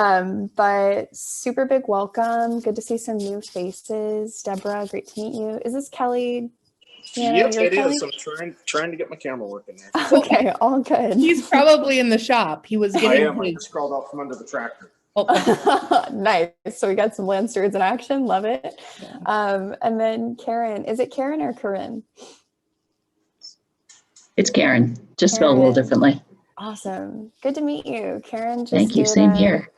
But super big welcome. Good to see some new faces. Deborah, great to meet you. Is this Kelly? Yep, You're it Kelly? is. I'm trying to get my camera working there. Okay, all good. He's probably in the shop. He was I getting am. I his. just crawled out from under the tractor. Oh, Nice. So we got some land stewards in action. Love it. And then Karen. Is it Karen or Corinne? It's Karen, just spelled a little differently. Awesome. Good to meet you. Karen just Thank you. Same here.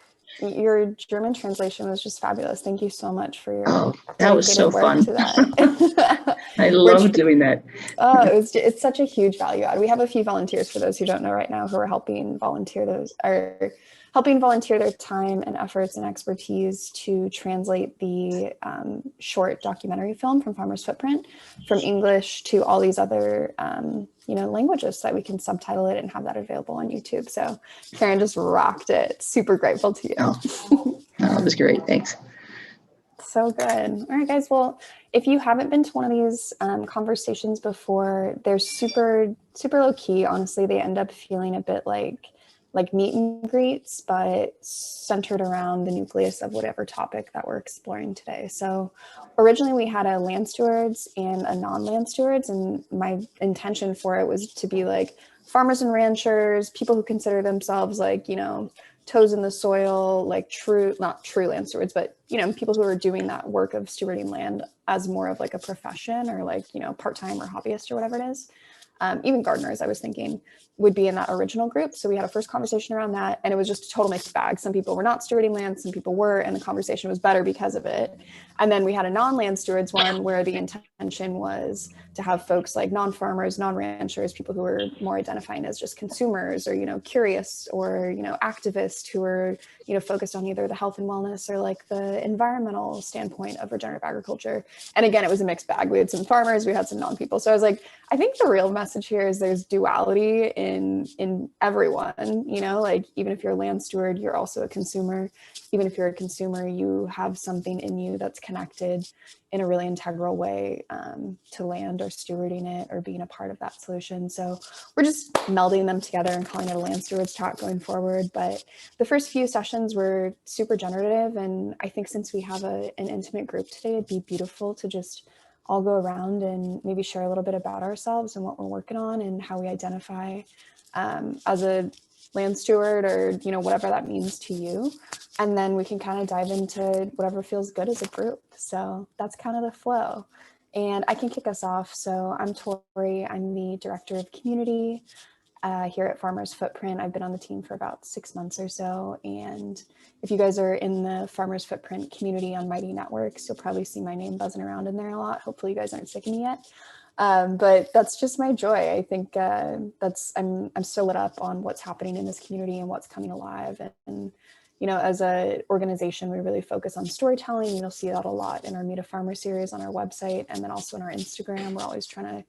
Your German translation was just fabulous. Thank you so much for your that was so fun. to that. I love doing that. Oh, it's such a huge value add. We have a few volunteers, for those who don't know right now, who are helping volunteer their time and efforts and expertise to translate the short documentary film from Farmer's Footprint from English to all these other languages, so that we can subtitle it and have that available on YouTube. So Karen just rocked it. Super grateful to you. Oh, that was great. Thanks. So good. All right, guys. Well, if you haven't been to one of these conversations before, they're super, super low key. Honestly, they end up feeling a bit like meet and greets, but centered around the nucleus of whatever topic that we're exploring today. So originally we had a land stewards and a non-land stewards, and my intention for it was to be like farmers and ranchers, people who consider themselves like, toes in the soil, like not true land stewards, but, people who are doing that work of stewarding land as more of like a profession or like, part-time or hobbyist or whatever it is. Even gardeners, I was thinking, would be in that original group. So we had a first conversation around that, and it was just a total mixed bag. Some people were not stewarding land, some people were, and the conversation was better because of it. And then we had a non-land stewards one where the intention was to have folks like non-farmers, non-ranchers, people who are more identifying as just consumers or, curious or, activists who are, focused on either the health and wellness or like the environmental standpoint of regenerative agriculture. And again, it was a mixed bag. We had some farmers, we had some non-people. So I was like, I think the real message here is there's duality in everyone, like even if you're a land steward, you're also a consumer. Even if you're a consumer, you have something in you that's connected in a really integral way to land or stewarding it or being a part of that solution. So we're just melding them together and calling it a land stewards talk going forward. But the first few sessions were super generative. And I think since we have an intimate group today, it'd be beautiful to just all go around and maybe share a little bit about ourselves and what we're working on and how we identify as a land steward or, whatever that means to you. And then we can kind of dive into whatever feels good as a group. So that's kind of the flow. And I can kick us off. So I'm Tori. I'm the director of community here at Farmer's Footprint. I've been on the team for about 6 months or so. And if you guys are in the Farmer's Footprint community on Mighty Networks, you'll probably see my name buzzing around in there a lot. Hopefully you guys aren't sick of me yet. But that's just my joy. I think I'm so lit up on what's happening in this community and what's coming alive. And as an organization, we really focus on storytelling. You'll see that a lot in our Meet a Farmer series on our website, and then also in our Instagram. We're always trying to,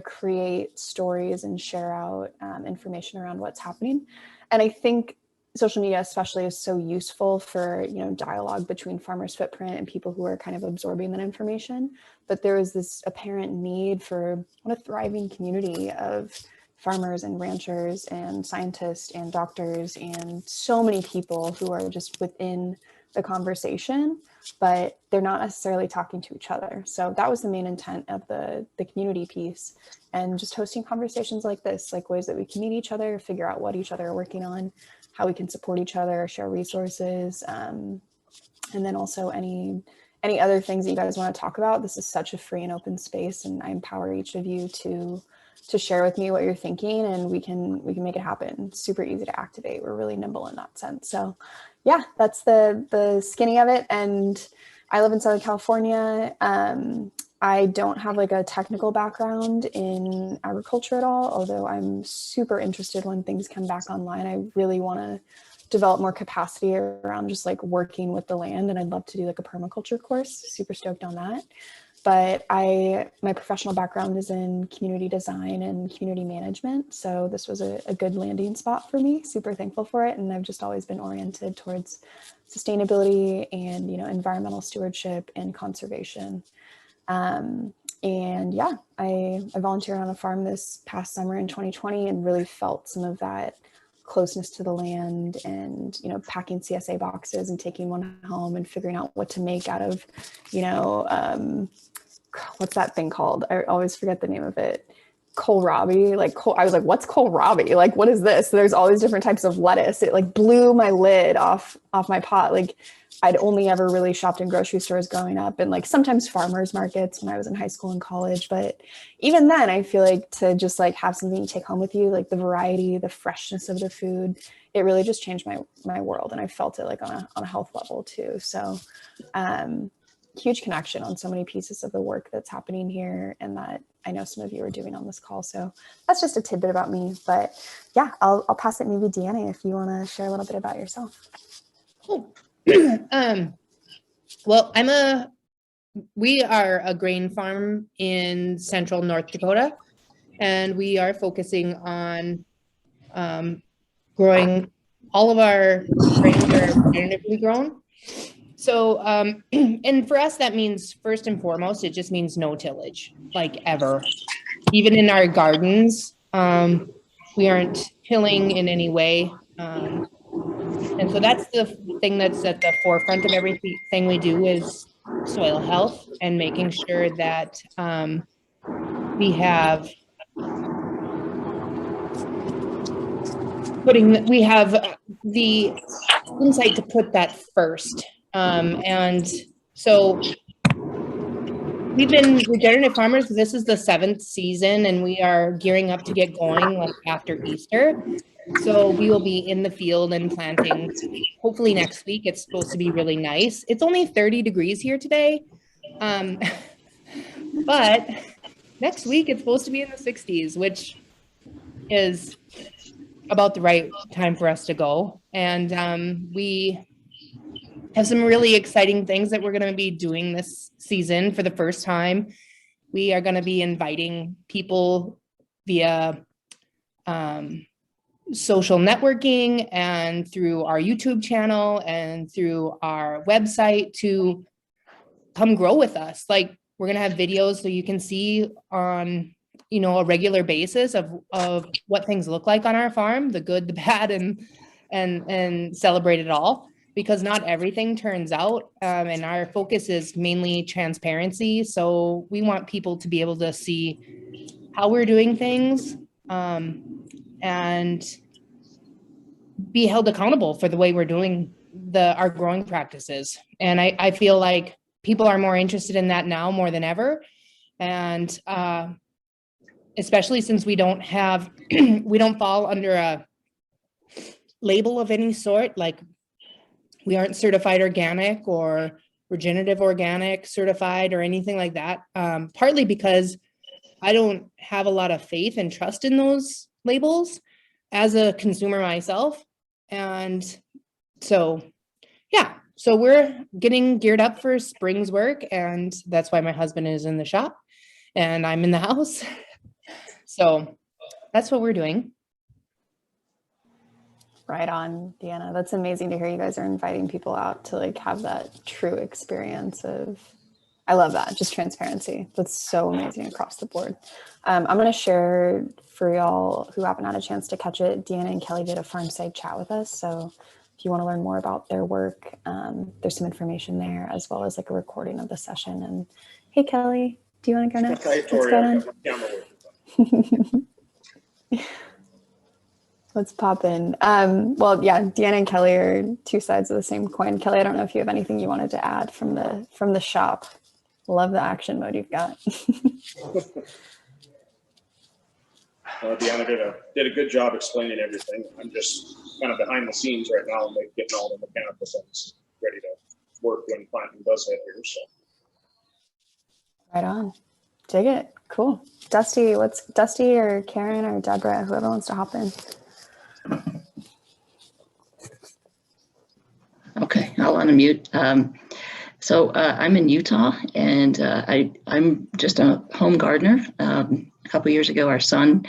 create stories and share out information around what's happening. And I think social media especially is so useful for, dialogue between Farmer's Footprint and people who are kind of absorbing that information. But there is this apparent need for a thriving community of farmers and ranchers and scientists and doctors and so many people who are just within the conversation, but they're not necessarily talking to each other. So that was the main intent of the community piece, and just hosting conversations like this, like ways that we can meet each other, figure out what each other are working on, how we can support each other, share resources, and then also any other things that you guys want to talk about. This is such a free and open space, and I empower each of you to share with me what you're thinking, and we can make it happen. It's super easy to activate. We're really nimble in that sense. So yeah, that's the skinny of it. And I live in Southern California. I don't have like a technical background in agriculture at all, although I'm super interested when things come back online. I really want to develop more capacity around just like working with the land, and I'd love to do like a permaculture course. Super stoked on that. But my professional background is in community design and community management. So this was a good landing spot for me. Super thankful for it. And I've just always been oriented towards sustainability and, environmental stewardship and conservation. And yeah, I volunteered on a farm this past summer in 2020 and really felt some of that closeness to the land and, you know, packing CSA boxes and taking one home and figuring out what to make out of, you know, what's that thing called? I always forget the name of it. Kohlrabi, I was like, what's kohlrabi? Like, what is this? So there's all these different types of lettuce. It like blew my lid off my pot. Like, I'd only ever really shopped in grocery stores growing up, and like sometimes farmers markets when I was in high school and college. But even then, I feel like to just like have something to take home with you, like the variety, the freshness of the food, it really just changed my world. And I felt it like on a health level too. So huge connection on so many pieces of the work that's happening here and that I know some of you are doing on this call. So that's just a tidbit about me. But yeah, I'll pass it maybe Deanna if you want to share a little bit about yourself. Cool. Well, we are a grain farm in central North Dakota, and we are focusing on growing all of our grains are regeneratively grown. So, and for us, that means first and foremost, it just means no tillage, like ever. Even in our gardens, we aren't tilling in any way. And so that's the thing that's at the forefront of everything we do is soil health and making sure that we have the insight to put that first. And so we've been regenerative farmers. This is the 7th season, and we are gearing up to get going like after Easter. So we will be in the field and planting hopefully next week. It's supposed to be really nice. It's only 30 degrees here today. But next week it's supposed to be in the 60s, which is about the right time for us to go. And we have some really exciting things that we're going to be doing this season for the first time. We are going to be inviting people via social networking and through our YouTube channel and through our website to come grow with us. Like, we're going to have videos so you can see on, you know, a regular basis of what things look like on our farm, the good, the bad, and celebrate it all, because not everything turns out. And our focus is mainly transparency. So we want people to be able to see how we're doing things, and be held accountable for the way we're doing our growing practices. And I feel like people are more interested in that now more than ever. And especially since we don't fall under a label of any sort, like we aren't certified organic or regenerative organic certified or anything like that. Partly because I don't have a lot of faith and trust in those labels as a consumer myself. And so, yeah, so we're getting geared up for spring's work, and that's why my husband is in the shop and I'm in the house. So that's what we're doing. Right on, Deanna. That's amazing to hear you guys are inviting people out to like have that true experience of, I love that, just transparency. That's so amazing across the board. I'm going to share for y'all who haven't had a chance to catch it. Deanna and Kelly did a farmside chat with us. So if you want to learn more about their work, there's some information there, as well as like a recording of the session. And hey, Kelly, do you want to go next? Let's pop in. Well, yeah, Deanna and Kelly are two sides of the same coin. Kelly, I don't know if you have anything you wanted to add from the shop. Love the action mode you've got. Deanna did a good job explaining everything. I'm just kind of behind the scenes right now, getting all the mechanical things ready to work when planting does hit here. So. Right on. Dig it. Cool. Dusty, Dusty or Karen or Deborah, whoever wants to hop in. Okay, I'll unmute. So I'm in Utah, and I'm just a home gardener. A couple years ago, our son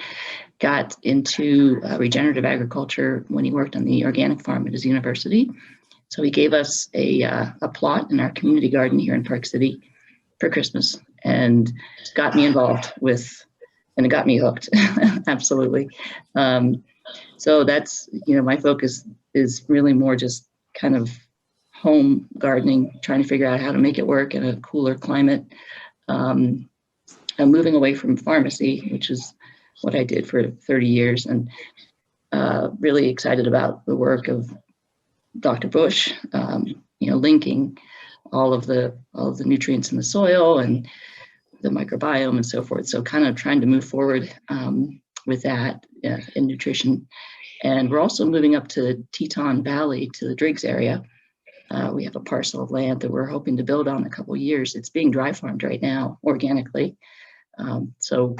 got into regenerative agriculture when he worked on the organic farm at his university. So he gave us a plot in our community garden here in Park City for Christmas, and got me involved with, and it got me hooked. Absolutely. So that's, my focus is really more just kind of home gardening, trying to figure out how to make it work in a cooler climate. I'm moving away from pharmacy, which is what I did for 30 years, and really excited about the work of Dr. Bush, linking all of the nutrients in the soil and the microbiome and so forth. So kind of trying to move forward with that in nutrition. And we're also moving up to Teton Valley, to the Driggs area. We have a parcel of land that we're hoping to build on in a couple of years. It's being dry farmed right now organically. So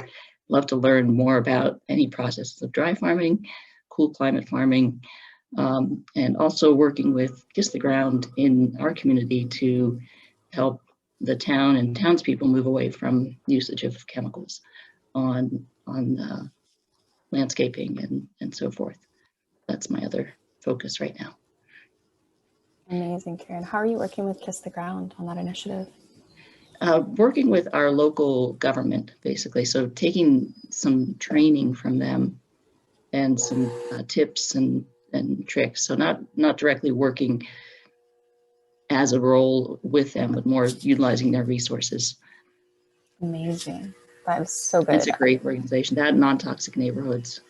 love to learn more about any processes of dry farming, cool climate farming, and also working with Kiss the Ground in our community to help the town and townspeople move away from usage of chemicals on landscaping and so forth. That's my other focus right now. Amazing, Karen. How are you working with Kiss the Ground on that initiative? Working with our local government, basically. So taking some training from them and some tips and tricks. So not directly working as a role with them, but more utilizing their resources. Amazing. That is so good. It's a great organization. That non-toxic neighborhoods.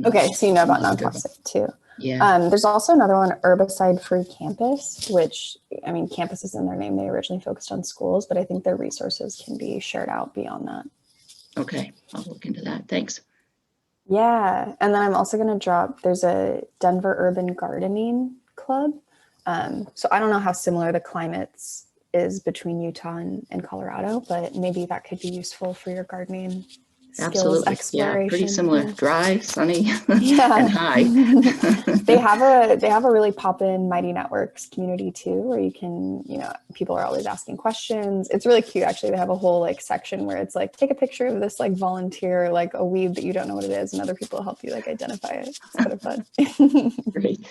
Okay, so you know about non-toxic too. Yeah. There's also another one, Herbicide-Free Campus, which, I mean, campus is in their name. They originally focused on schools, but I think their resources can be shared out beyond that. Okay, I'll look into that. Thanks. Yeah, and then I'm also going to drop, there's a Denver Urban Gardening Club. So I don't know how similar the climates is between Utah and Colorado, but maybe that could be useful for your gardening skills. Absolutely. Exploration. Yeah, pretty similar. Yeah. Dry, sunny, yeah. and high. They have a really pop-in Mighty Networks community too, where you can, people are always asking questions. It's really cute, actually. They have a whole section where it's take a picture of this volunteer, a weed that you don't know what it is, and other people help you identify it. It's kind of fun. Great.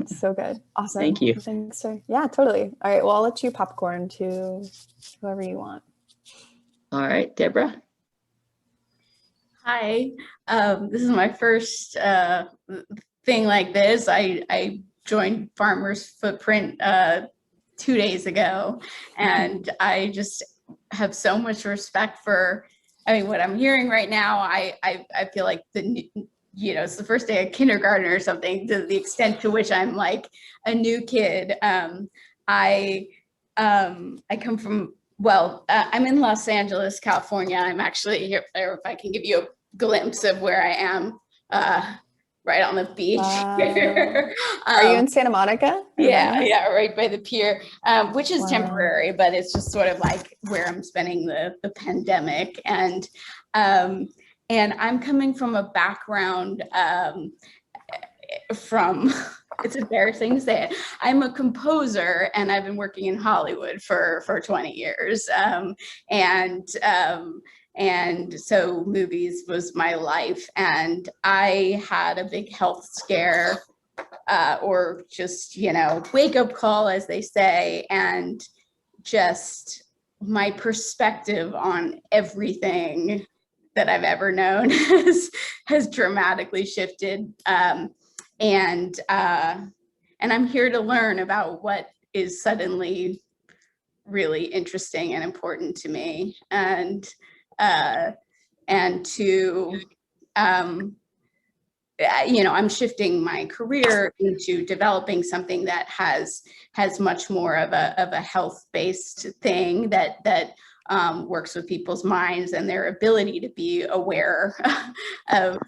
So good. Awesome. Thank you. Thanks, sir. Yeah, totally. All right. Well, I'll let you popcorn to whoever you want. All right, Deborah. Hi, this is my first thing like this. I joined Farmers Footprint 2 days ago, and I just have so much respect for, what I'm hearing right now. I feel like it's the first day of kindergarten or something, to the extent to which I'm a new kid. I come from, I'm in Los Angeles, California. I'm actually here, if I can give you a glimpse of where I am, right on the beach. Wow. Are you in Santa Monica? Yeah, right by the pier, which is Wow. temporary, but it's just sort of where I'm spending the pandemic. And I'm coming from a background from, it's embarrassing to say it, I'm a composer, and I've been working in Hollywood for 20 years. And so movies was my life. And I had a big health scare, or just, wake up call, as they say, and just my perspective on everything that I've ever known has dramatically shifted. And I'm here to learn about what is suddenly really interesting and important to me, and to I'm shifting my career into developing something that has much more of a health-based thing that works with people's minds and their ability to be aware of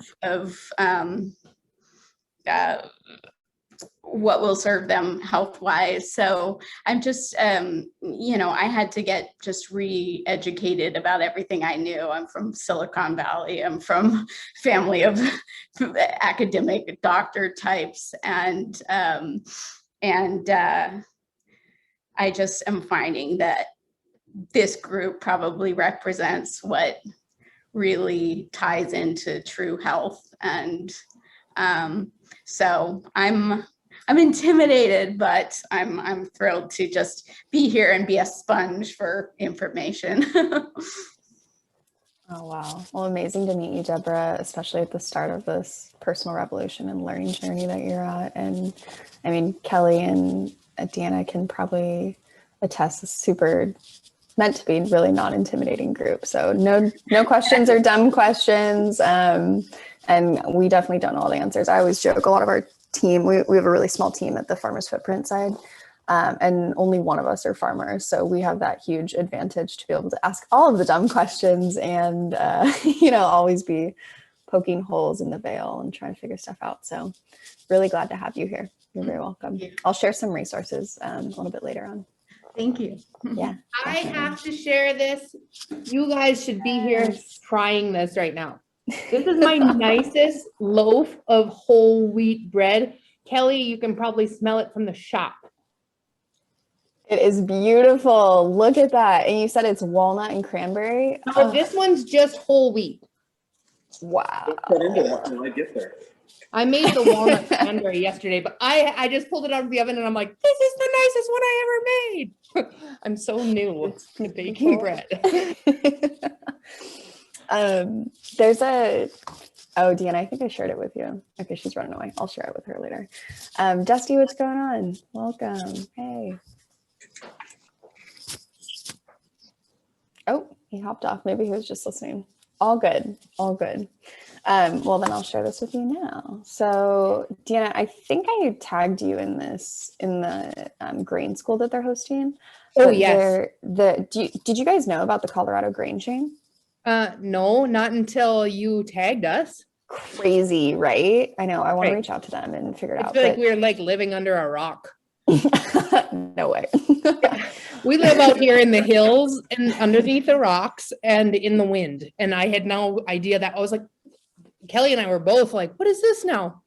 what will serve them health-wise. So I'm just, I had to get just re-educated about everything I knew. I'm from Silicon Valley. I'm from family of academic doctor types. And I just am finding that this group probably represents what really ties into true health. And so I'm intimidated, but I'm thrilled to just be here and be a sponge for information. Oh, wow. Well, amazing to meet you, Deborah, especially at the start of this personal revolution and learning journey that you're at. And I mean, Kelly and Deanna can probably attest, this super meant to be really non-intimidating group. So no questions or dumb questions. And we definitely don't know all the answers. I always joke, a lot of our team, we have a really small team at the Farmers Footprint side. And only one of us are farmers. So we have that huge advantage to be able to ask all of the dumb questions and, always be poking holes in the veil and trying to figure stuff out. So really glad to have you here. You're very welcome. I'll share some resources a little bit later on. Thank you. Yeah. I definitely. have to share this. You guys should be here trying this right now. This is my nicest loaf of whole wheat bread. Kelly, you can probably smell it from the shop. It is beautiful. Look at that. And you said it's walnut and cranberry. No, this one's just whole wheat. Wow. Cut into that when I get there. I made the walnut cranberry yesterday, but I just pulled it out of the oven and I'm like, this is the nicest one I ever made. I'm so new to baking bread. Deanna, I think I shared it with you. Okay, she's running away. I'll share it with her later. Dusty, what's going on? Welcome. Hey. Oh, he hopped off. Maybe he was just listening. All good. All good. Well, then I'll share this with you now. So, Deanna, I think I tagged you in the grain school that they're hosting. Oh, yes. Did you guys know about the Colorado grain chain? No, not until you tagged us. Crazy, right? I know. I want to Right. reach out to them and figure it I out. feel like we're like living under a rock. No way. We live out here in the hills and underneath the rocks and in the wind. And I had no idea that. I was like, Kelly and I were both like, what is this now?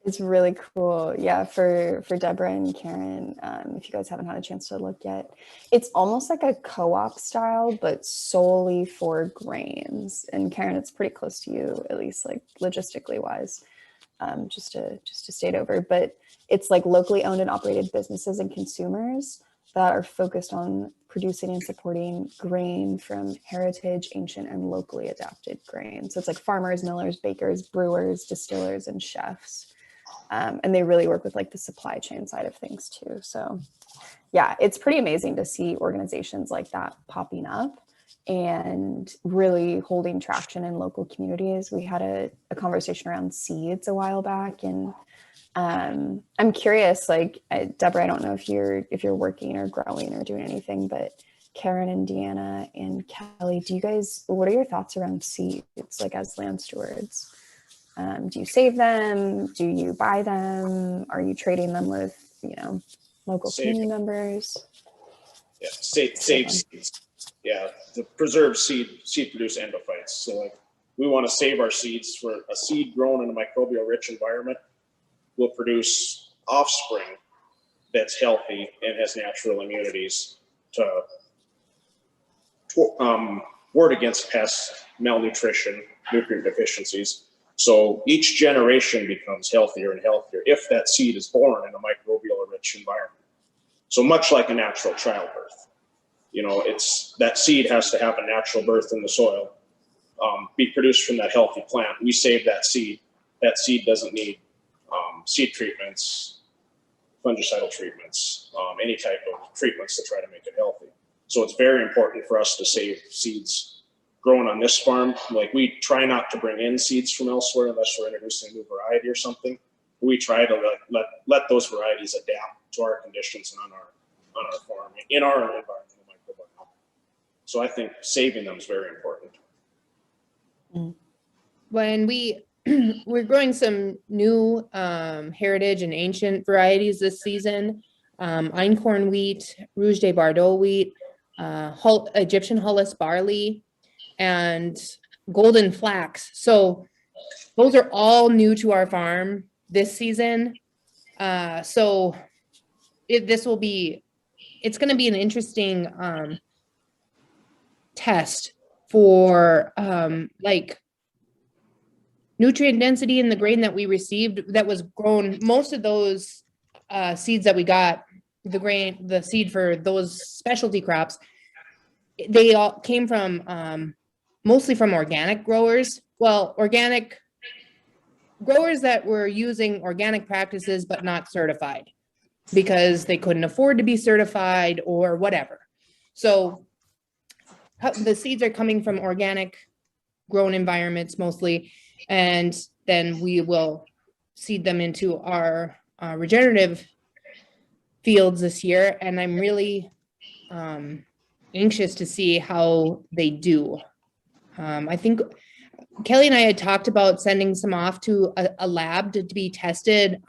It's really cool. Yeah, for Deborah and Karen, if you guys haven't had a chance to look yet, it's almost like a co-op style, but solely for grains. And Karen, it's pretty close to you, at least like logistically wise, just to state over. But it's like locally owned and operated businesses and consumers that are focused on producing and supporting grain from heritage, ancient, and locally adapted grain. So it's like farmers, millers, bakers, brewers, distillers, and chefs. And they really work with like the supply chain side of things too. So yeah, it's pretty amazing to see organizations like that popping up and really holding traction in local communities. We had a conversation around seeds a while back, and I'm curious, like Deborah, I don't know if you're working or growing or doing anything, but Karen and Deanna and Kelly, what are your thoughts around seeds, like as land stewards? Do you save them? Do you buy them? Are you trading them with, local community members? Yeah, save seeds. Yeah, the preserved seed produce endophytes. So like we want to save our seeds. For a seed grown in a microbial rich environment will produce offspring that's healthy and has natural immunities to ward against pests, malnutrition, nutrient deficiencies. So each generation becomes healthier and healthier if that seed is born in a microbial rich environment. So much like a natural childbirth, it's that seed has to have a natural birth in the soil, be produced from that healthy plant. We save that seed. That seed doesn't need seed treatments, fungicidal treatments, any type of treatments to try to make it healthy. So it's very important for us to save seeds grown on this farm. Like we try not to bring in seeds from elsewhere unless we're introducing a new variety or something. We try to let those varieties adapt to our conditions and on our farm, in our environmental microbiome. So I think saving them is very important. When we're growing some new heritage and ancient varieties this season, einkorn wheat, Rouge de Bordeaux wheat, Egyptian hullus barley, and golden flax. So those are all new to our farm this season. So it's going to be an interesting test for like nutrient density in the grain that we received that was grown. Most of those seeds that we got, the seed for those specialty crops, they all came from mostly from organic growers. Well, organic growers that were using organic practices but not certified because they couldn't afford to be certified or whatever. So the seeds are coming from organic grown environments mostly, and then we will seed them into our regenerative fields this year. And I'm really anxious to see how they do. I think Kelly and I had talked about sending some off to a lab to be tested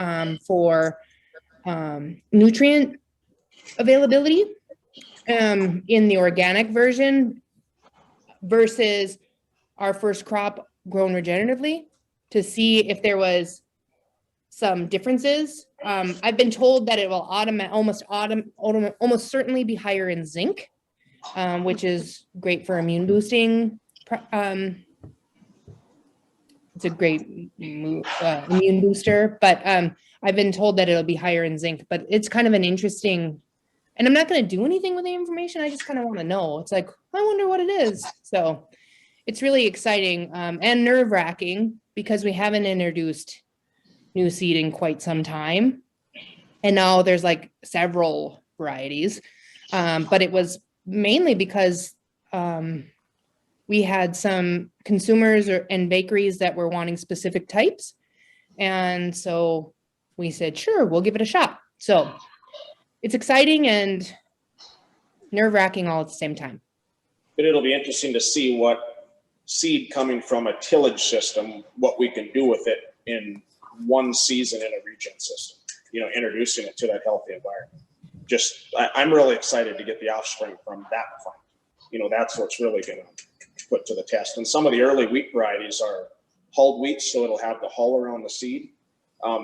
for nutrient availability in the organic version versus our first crop grown regeneratively, to see if there was some differences. I've been told that it will almost certainly be higher in zinc, which is great for immune boosting. It's a great immune booster, but I've been told that it'll be higher in zinc, but it's kind of an interesting, and I'm not going to do anything with the information. I just kind of want to know. It's like, I wonder what it is. So it's really exciting and nerve wracking because we haven't introduced new seed in quite some time. And now there's like several varieties, but it was mainly because we had some consumers and bakeries that were wanting specific types. And so we said, sure, we'll give it a shot. So it's exciting and nerve-wracking all at the same time. But it'll be interesting to see what seed coming from a tillage system, what we can do with it in one season in a regen system, introducing it to that healthy environment. I'm really excited to get the offspring from that plant. That's what's really going to put to the test. And some of the early wheat varieties are hulled wheat, so it'll have the hull around the seed.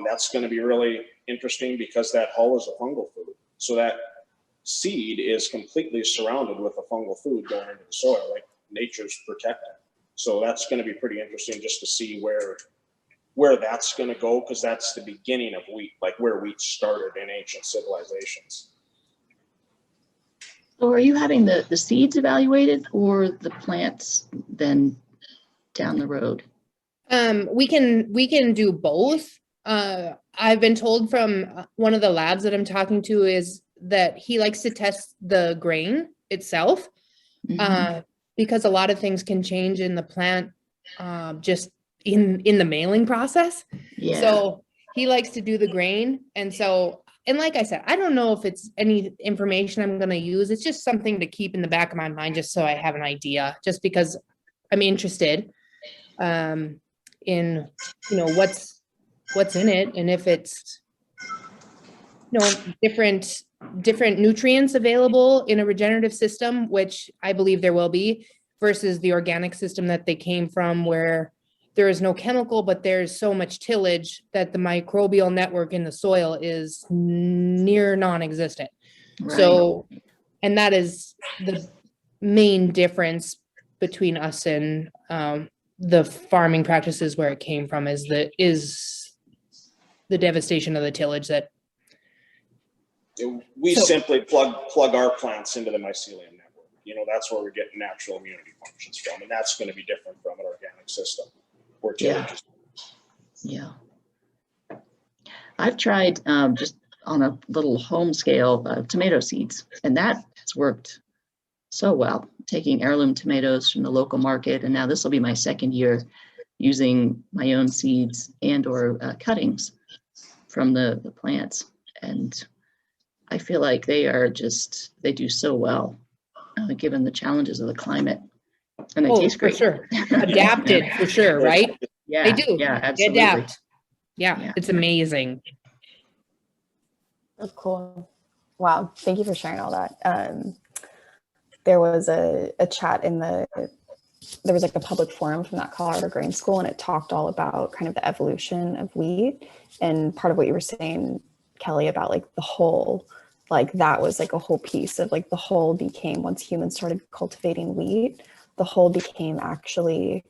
That's going to be really interesting because that hull is a fungal food. So that seed is completely surrounded with a fungal food going into the soil, like nature's protecting. So that's going to be pretty interesting just to see where that's going to go, because that's the beginning of wheat, like where wheat started in ancient civilizations. So are you having the seeds evaluated or the plants then down the road? We can do both. I've been told from one of the labs that I'm talking to is that he likes to test the grain itself, because a lot of things can change in the plant just in the mailing process. Yeah. So he likes to do the grain. And like I said, I don't know if it's any information I'm going to use. It's just something to keep in the back of my mind, just so I have an idea, just because I'm interested in, what's in it. And if it's, different nutrients available in a regenerative system, which I believe there will be, versus the organic system that they came from, where there is no chemical, but there's so much tillage that the microbial network in the soil is near non-existent. Right. So, and that is the main difference between us and the farming practices where it came from, is the devastation of the tillage that we simply plug our plants into the mycelium network. That's where we're getting natural immunity functions from, and that's going to be different from an organic system. Yeah. I've tried just on a little home scale tomato seeds, and that has worked so well, taking heirloom tomatoes from the local market. And now this will be my second year using my own seeds and or cuttings from the plants. And I feel like they do so well given the challenges of the climate. And they taste great. For sure. Adapted for sure, right? Yeah, they do. Yeah, absolutely. They adapt. Yeah, it's amazing. That's cool. Wow. Thank you for sharing all that. There was a chat there was like a public forum from that Colorado Grain School, and it talked all about kind of the evolution of wheat. And part of what you were saying, Kelly, about like the whole, like that was like a whole piece of like the whole became, once humans started cultivating wheat, the whole became actually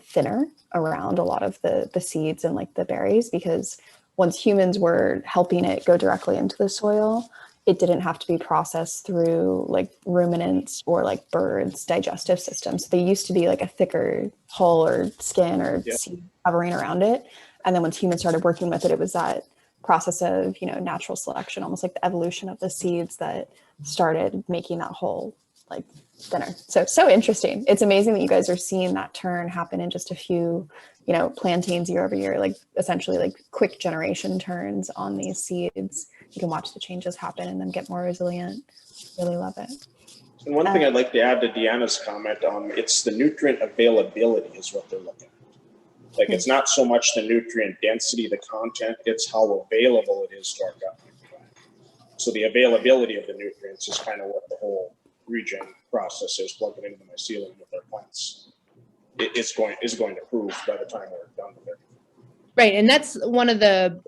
thinner around a lot of the seeds and like the berries, because once humans were helping it go directly into the soil, it didn't have to be processed through like ruminants or like birds' digestive systems. So they used to be like a thicker hull or skin or seed covering around it. And then once humans started working with it, it was that process of, you know, natural selection, almost like the evolution of the seeds that started making that whole like thinner. So interesting. It's amazing that you guys are seeing that turn happen in just a few, you know, plantings year over year, like essentially like quick generation turns on these seeds. You can watch the changes happen and then get more resilient. Really love it. And one thing I'd like to add to Deanna's comment, it's the nutrient availability is what they're looking at. Like, it's not so much the nutrient density, the content, it's how available it is to our gut microbiome. So the availability of the nutrients is kind of what the whole regen process is, plugging into the mycelium with our plants. Is going to prove by the time we're done with it. Right, and that's one of the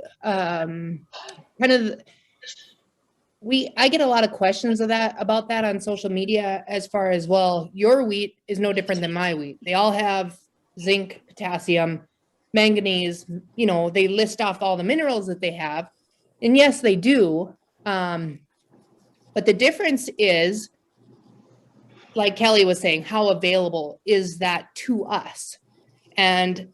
I get a lot of questions about that on social media, as far as, well, your wheat is no different than my wheat. They all have zinc, potassium, manganese, you know, they list off all the minerals that they have. And yes, they do. But the difference is, like Kelly was saying, how available is that to us? And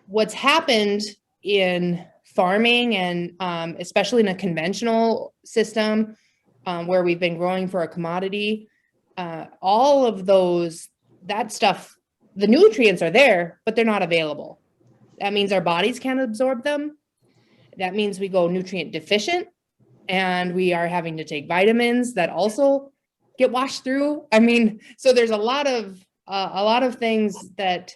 what's happened in farming, and especially in a conventional system where we've been growing for a commodity, all of that stuff, the nutrients are there, but they're not available. That means our bodies can't absorb them. That means we go nutrient deficient, and we are having to take vitamins that also get washed through. I mean, so there's a lot of things that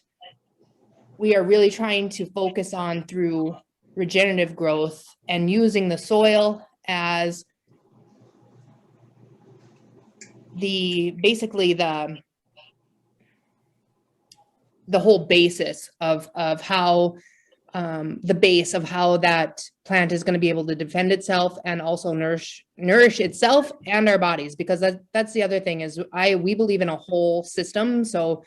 we are really trying to focus on through regenerative growth, and using the soil as basically the whole basis of how the base of how that plant is going to be able to defend itself and also nourish itself and our bodies, because that's the other thing is we believe in a whole system. So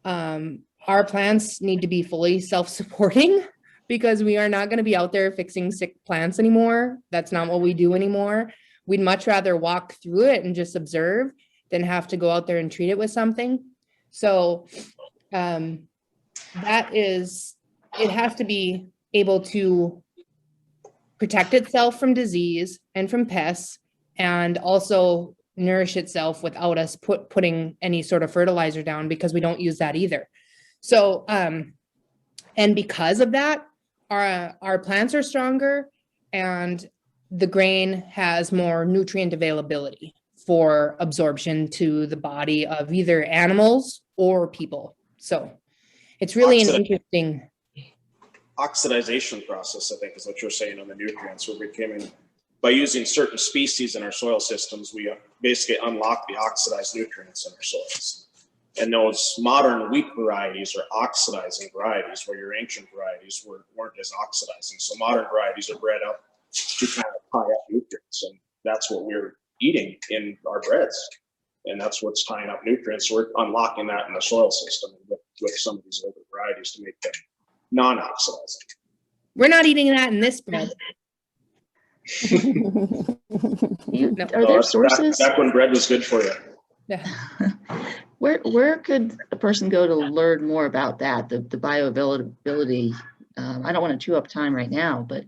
our plants need to be fully self-supporting, because we are not going to be out there fixing sick plants anymore. That's not what we do anymore. We'd much rather walk through it and just observe than have to go out there and treat it with something. So it has to be able to protect itself from disease and from pests, and also nourish itself without us putting any sort of fertilizer down, because we don't use that either. So, and because of that, our plants are stronger, and the grain has more nutrient availability for absorption to the body of either animals or people. So it's really an interesting oxidization process, I think, is what you're saying on the nutrients. By using certain species in our soil systems, we basically unlock the oxidized nutrients in our soils. And those modern wheat varieties are oxidizing varieties, where your ancient varieties weren't as oxidizing. So modern varieties are bred up to kind of tie up nutrients, and that's what we're eating in our breads. And that's what's tying up nutrients. So we're unlocking that in the soil system with some of these older varieties to make them non-oxidizing. We're not eating that in this bread. Are there sources? Back when bread was good for you. Yeah. Where could a person go to learn more about that, the bioavailability? I don't want to chew up time right now, but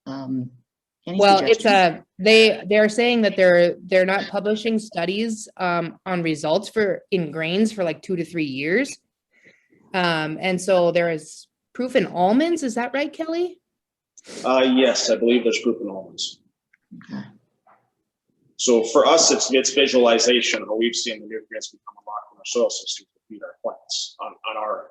well, it's they're saying that they're not publishing studies on results in grains for like 2 to 3 years, and so there is proof in almonds. Is that right, Kelly? Yes, I believe there's proof in almonds. Okay. So for us, it's visualization, where we've seen the nutrients become unlocked in our soil system to feed our plants on our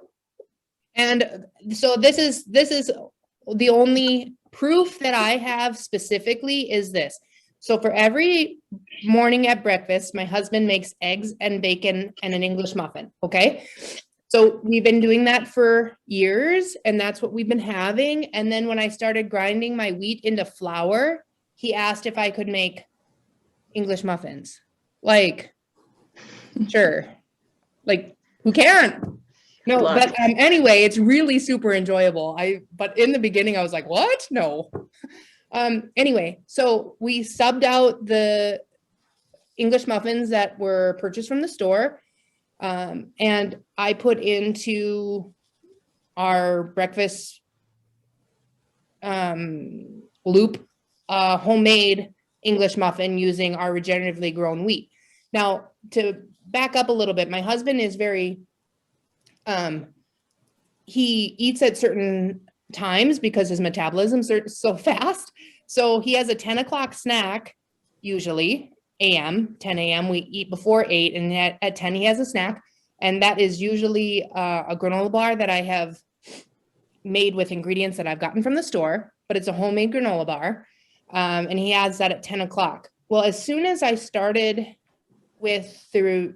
end. And so this is the only proof that I have specifically is this. So for every morning at breakfast, my husband makes eggs and bacon and an English muffin. Okay. So we've been doing that for years, and that's what we've been having. And then when I started grinding my wheat into flour, he asked if I could make English muffins. Like, sure. Like, who can't? No, but anyway, it's really super enjoyable. But in the beginning I was like, what? No. Anyway, so we subbed out the English muffins that were purchased from the store. And I put into our breakfast loop homemade English muffin using our regeneratively grown wheat. Now, to back up a little bit, my husband is very, he eats at certain times because his metabolism's so fast. So he has a 10 o'clock snack, usually a.m., 10 a.m. We eat before 8, and at 10 he has a snack. And that is usually a granola bar that I have made with ingredients that I've gotten from the store, but it's a homemade granola bar. And he has that at 10 o'clock. Well, as soon as I started through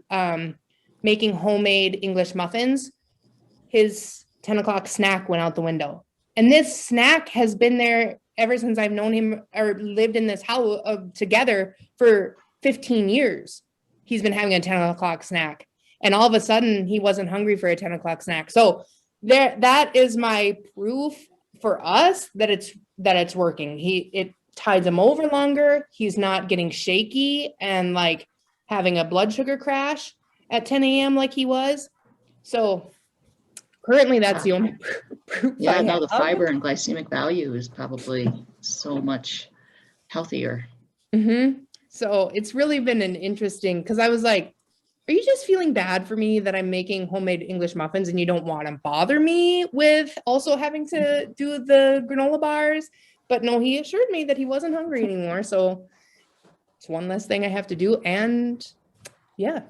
making homemade English muffins, his 10 o'clock snack went out the window. And this snack has been there ever since I've known him or lived in this house together for 15 years. He's been having a 10 o'clock snack. And all of a sudden he wasn't hungry for a 10 o'clock snack. So that is my proof for us that it's working. It tides him over longer. He's not getting shaky and like having a blood sugar crash at 10 a.m. like he was. So currently that's the only proof. Yeah, no, the fiber and glycemic value is probably so much healthier. Mm-hmm. So it's really been an interesting, because I was like, are you just feeling bad for me that I'm making homemade English muffins and you don't want to bother me with also having to do the granola bars? But no, he assured me that he wasn't hungry anymore. So it's one less thing I have to do. And yeah.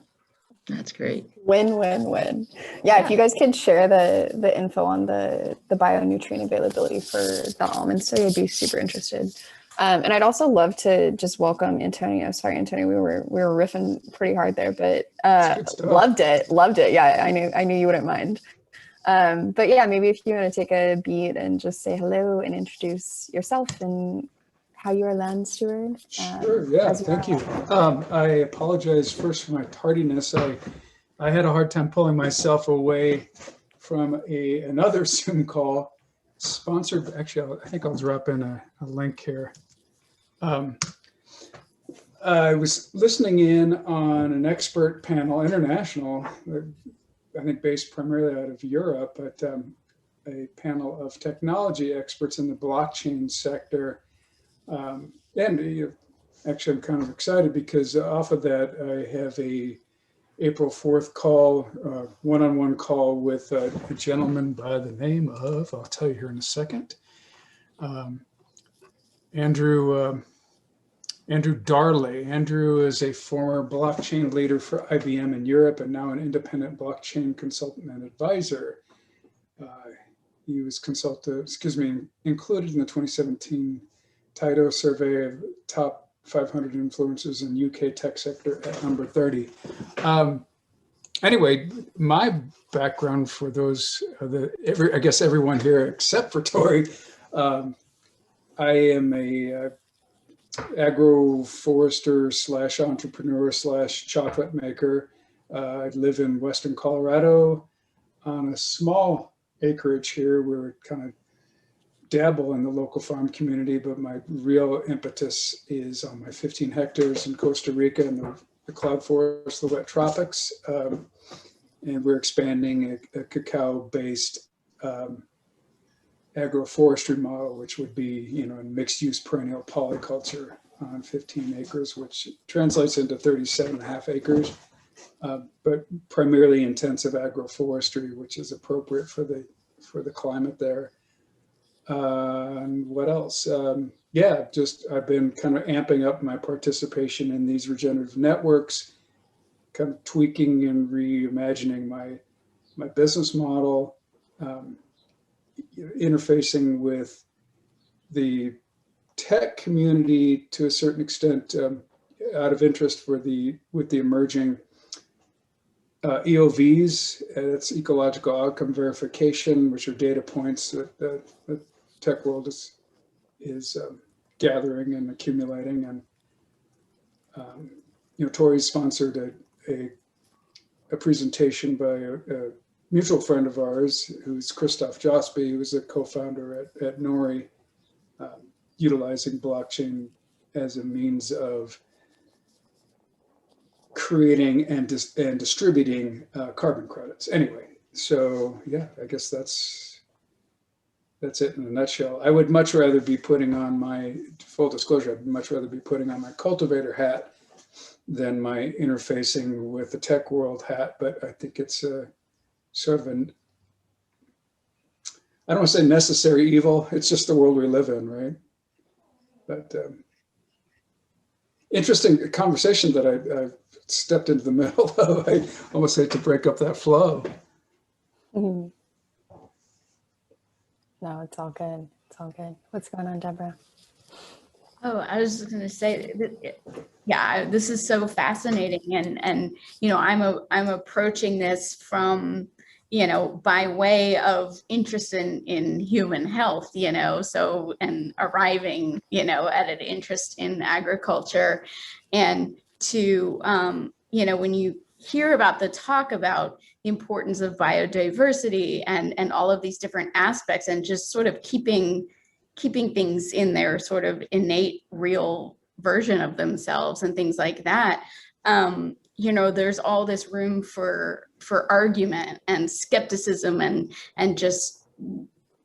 That's great. Win, win, win. Yeah, if you guys could share the info on the bionutrient availability for the almond study, I'd be super interested. And I'd also love to just welcome Antonio. Sorry, Antonio, we were riffing pretty hard there, but loved it. Yeah, I knew you wouldn't mind. But yeah, maybe if you want to take a beat and just say hello and introduce yourself and how you're a land steward. Sure, yeah, thank you. I apologize first for my tardiness. I had a hard time pulling myself away from another Zoom call sponsored. Actually, I think I'll drop in a link here. I was listening in on an expert panel, international, I think based primarily out of Europe, but a panel of technology experts in the blockchain sector. Actually, I'm kind of excited because off of that, I have a April 4th call, one-on-one call with a gentleman by the name of, I'll tell you here in a second, Andrew Darley. Andrew is a former blockchain leader for IBM in Europe and now an independent blockchain consultant and advisor. He was included in the 2017 Tydo survey of top 500 influencers in UK tech sector at number 30. Anyway, my background for those, I guess everyone here except for Tori, I am a agroforester / entrepreneur / chocolate maker. I live in Western Colorado on a small acreage here. We're kind of dabble in the local farm community, but my real impetus is on my 15 hectares in Costa Rica in the cloud forest, the wet tropics. And we're expanding a cacao-based agroforestry model, which would be, a mixed-use perennial polyculture on 15 acres, which translates into 37.5 acres, but primarily intensive agroforestry, which is appropriate for the climate there. And what else? I've been kind of amping up my participation in these regenerative networks, kind of tweaking and reimagining my business model, interfacing with the tech community to a certain extent, out of interest with the emerging EOVs, it's ecological outcome verification, which are data points that the tech world is gathering and accumulating. And Tori sponsored a presentation by a mutual friend of ours, who's Christoph Josby, who's a co-founder at Nori, utilizing blockchain as a means of creating and distributing carbon credits. Anyway, so yeah, I guess that's it in a nutshell. I would much rather be putting on my, full disclosure, I'd much rather be putting on my cultivator hat than my interfacing with the tech world hat. But I think it's a sort of an, I don't want to say necessary evil. It's just the world we live in, right? But interesting conversation that I stepped into the middle of. I almost hate to break up that flow. Mhm. No, it's all good. It's all good. What's going on, Deborah? Oh, I was just going to say, yeah, this is so fascinating, and you know, I'm approaching this from, you know, by way of interest in human health, you know, so, and arriving, you know, at an interest in agriculture, and to, you know, when you hear about the talk about the importance of biodiversity and all of these different aspects, and just sort of keeping things in their sort of innate real version of themselves and things like that, you know, there's all this room for argument and skepticism and just,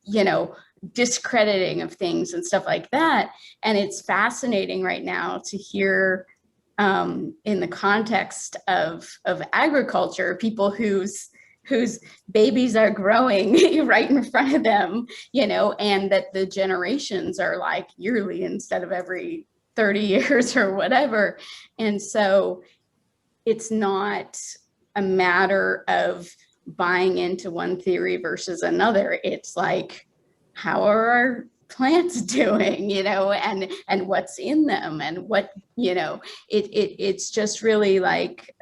you know, discrediting of things and stuff like that. And it's fascinating right now to hear, in the context of agriculture, people whose babies are growing right in front of them, you know, and that the generations are like yearly instead of every 30 years or whatever. And so it's not a matter of buying into one theory versus another. It's like, how are our plants doing, you know, and what's in them, and what, you know, it's just really like,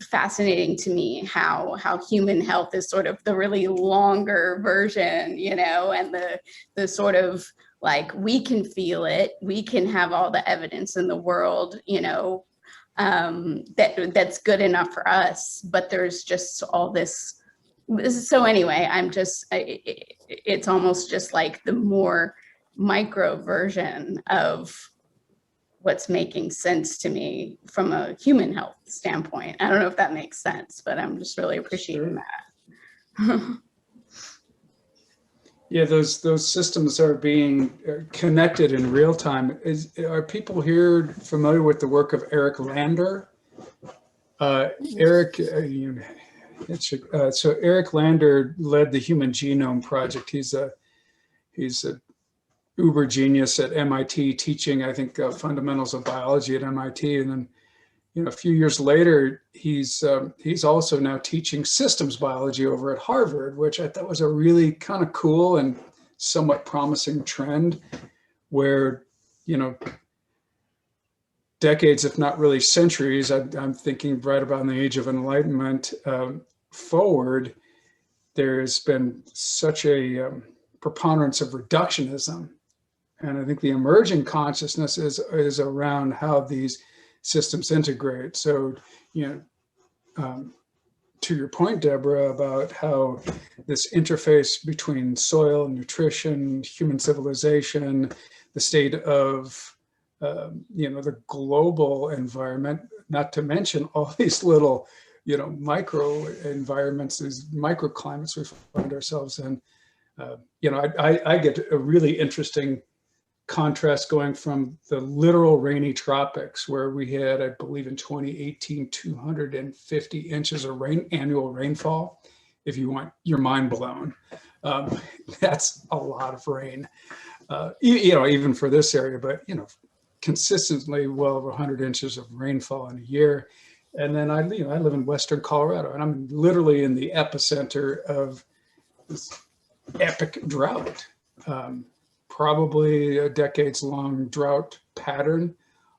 fascinating to me how human health is sort of the really longer version, you know, and the sort of like, we can feel it, we can have all the evidence in the world, you know, that's good enough for us, but there's just all this. So anyway, I'm just, it's almost just like the more micro version of what's making sense to me from a human health standpoint. I don't know if that makes sense, but I'm just really appreciating that. Yeah, those systems are being connected in real time. Are people here familiar with the work of Eric Lander? Eric, so Eric Lander led the Human Genome Project. He's a uber genius at MIT, teaching, I think, fundamentals of biology at MIT, and then, you know, a few years later, he's also now teaching systems biology over at Harvard, which I thought was a really kind of cool and somewhat promising trend, where, you know, decades, if not really centuries, I'm thinking right about in the Age of Enlightenment forward, there's been such a preponderance of reductionism. And I think the emerging consciousness is around how these systems integrate. So, you know, to your point, Deborah, about how this interface between soil, nutrition, human civilization, the state of, you know, the global environment, not to mention all these little, you know, micro environments, these microclimates we find ourselves in. You know, I get a really interesting contrast going from the literal rainy tropics, where we had, I believe in 2018, 250 inches of annual rainfall. If you want your mind blown, that's a lot of rain, you know, even for this area, but, you know, consistently well over 100 inches of rainfall in a year. And then I live in Western Colorado, and I'm literally in the epicenter of this epic drought. Probably a decades-long drought pattern,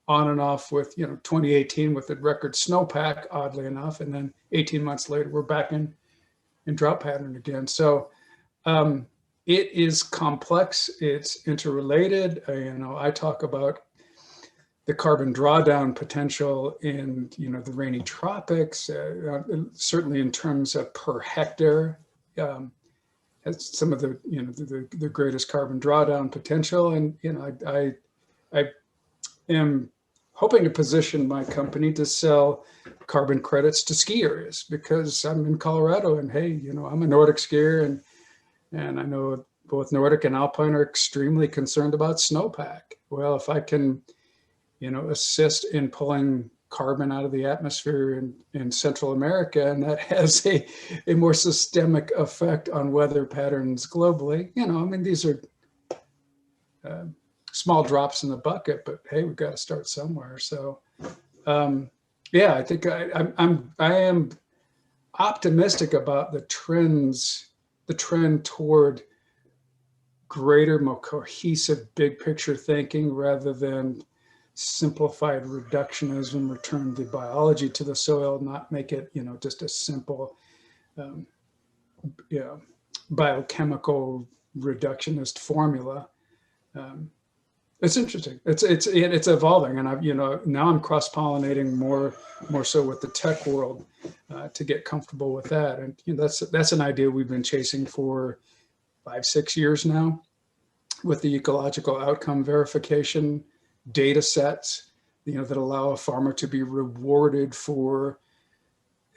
on and off, with, you know, 2018 with the record snowpack, oddly enough, and then 18 months later we're back in drought pattern again. So it is complex, it's interrelated. You know, I talk about the carbon drawdown potential in, you know, the rainy tropics, certainly in terms of per hectare. has some of the, the greatest carbon drawdown potential. And, I am hoping to position my company to sell carbon credits to ski areas, because I'm in Colorado, and hey, I'm a Nordic skier, and I know both Nordic and Alpine are extremely concerned about snowpack. Well, if I can, assist in pulling carbon out of the atmosphere in Central America, and that has a more systemic effect on weather patterns globally, these are small drops in the bucket, but hey, we've got to start somewhere. So, yeah, I think I am optimistic about the trend toward greater, more cohesive, big picture thinking rather than simplified reductionism, return the biology to the soil, not make it, just a simple, biochemical reductionist formula. It's interesting. It's evolving, and now I'm cross-pollinating more so with the tech world to get comfortable with that. And that's an idea we've been chasing for 5-6 years now, with the ecological outcome verification data sets, that allow a farmer to be rewarded for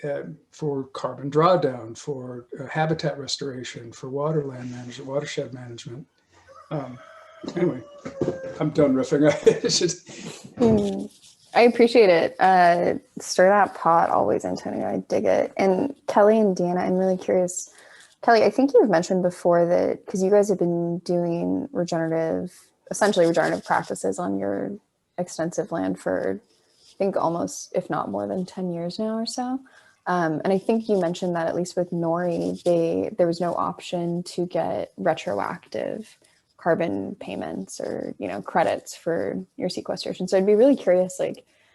carbon drawdown, for habitat restoration, for waterland management, watershed management. Anyway, I'm done riffing. I appreciate it. Stir that pot always, Antonio. I dig it. And Kelly and Deanna, I'm really curious. Kelly, I think you've mentioned before that, because you guys have been doing essentially regenerative practices on your extensive land for, I think, almost, if not more than 10 years now or so. And I think you mentioned that at least with Nori, there was no option to get retroactive carbon payments or, credits for your sequestration. So I'd be really curious,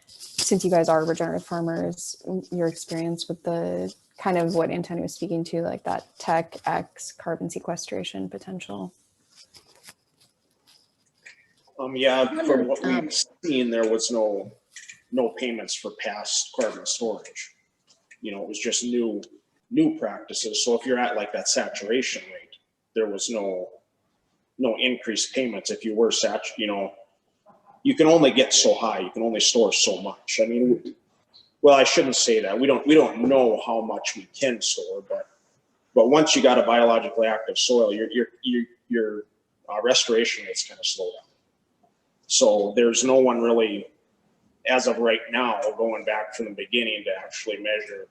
since you guys are regenerative farmers, your experience with the kind of what Antonio was speaking to, that tech X carbon sequestration potential. Yeah, from what we've seen, there was no payments for past carbon storage. It was just new practices. So if you're at that saturation rate, there was no increased payments. If you were you can only get so high. You can only store so much. Well, I shouldn't say that. We don't know how much we can store, but once you got a biologically active soil, your restoration rates kind of slow down. So there's no one really, as of right now, going back from the beginning to actually measure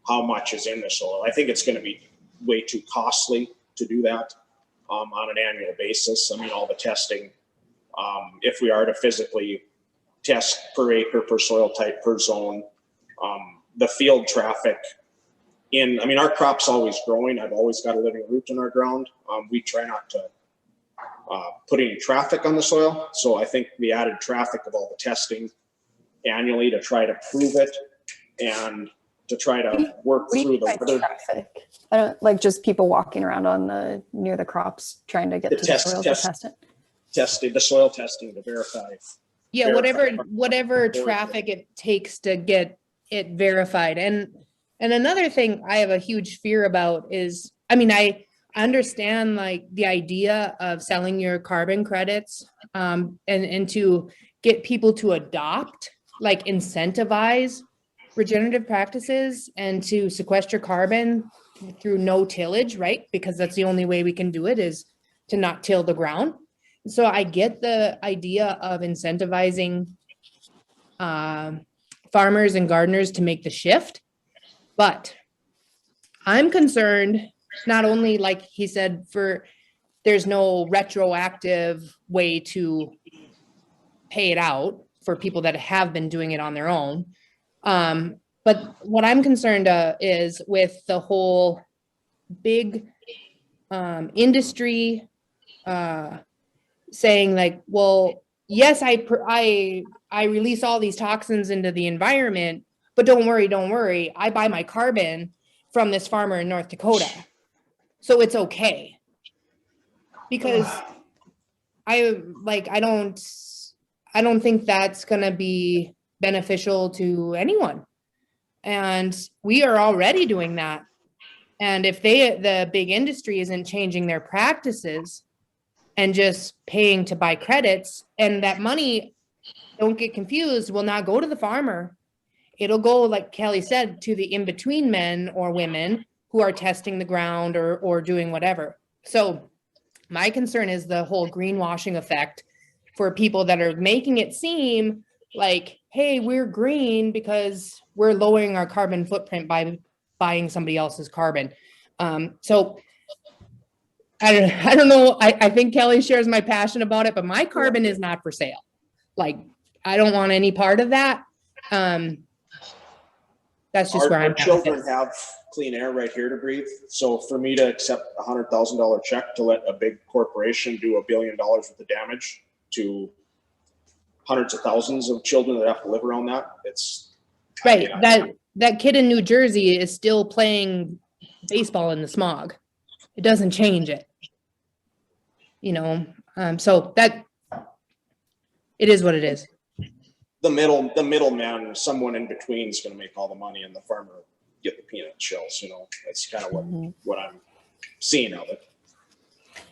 how much is in the soil. I think it's going to be way too costly to do that on an annual basis. All the testing, if we are to physically test per acre, per soil type, per zone, the field traffic our crop's always growing. I've always got a living root in our ground. We try not to put any traffic on the soil. So I think the added traffic of all the testing annually to try to prove it and to try to work through the weather. Traffic? I don't just people walking around near the crops trying to get to the soil to test it. Testing, the soil testing to verify. Yeah, whatever traffic it takes to get it verified. And another thing I have a huge fear about is, I understand the idea of selling your carbon credits and to get people to adopt, incentivize regenerative practices and to sequester carbon through no tillage, right? Because that's the only way we can do it, is to not till the ground. So I get the idea of incentivizing farmers and gardeners to make the shift, but I'm concerned not only, like he said, there's no retroactive way to pay it out for people that have been doing it on their own. But what I'm concerned is with the whole big industry saying well, yes, I release all these toxins into the environment, but don't worry, I buy my carbon from this farmer in North Dakota, so it's okay. Because I don't think that's gonna be beneficial to anyone. And we are already doing that. And if the big industry isn't changing their practices and just paying to buy credits, and that money, don't get confused, will not go to the farmer. It'll go, like Kelly said, to the in-between men or women who are testing the ground or doing whatever. So my concern is the whole greenwashing effect for people that are making it seem like, hey, we're green because we're lowering our carbon footprint by buying somebody else's carbon. So I don't know. I think Kelly shares my passion about it, but my carbon is not for sale. Like, I don't want any part of that. That's just where Our I'm at. children have clean air right here to breathe. So for me to accept a $100,000 check to let a big corporation do $1 billion worth of damage to hundreds of thousands of children that have to live around that, it's right. That kid in New Jersey is still playing baseball in the smog. It doesn't change it. You know, so that it is what it is. the middleman, someone in between is going to make all the money, and the farmer get the peanut shells. You know, that's kind of what I'm seeing of it.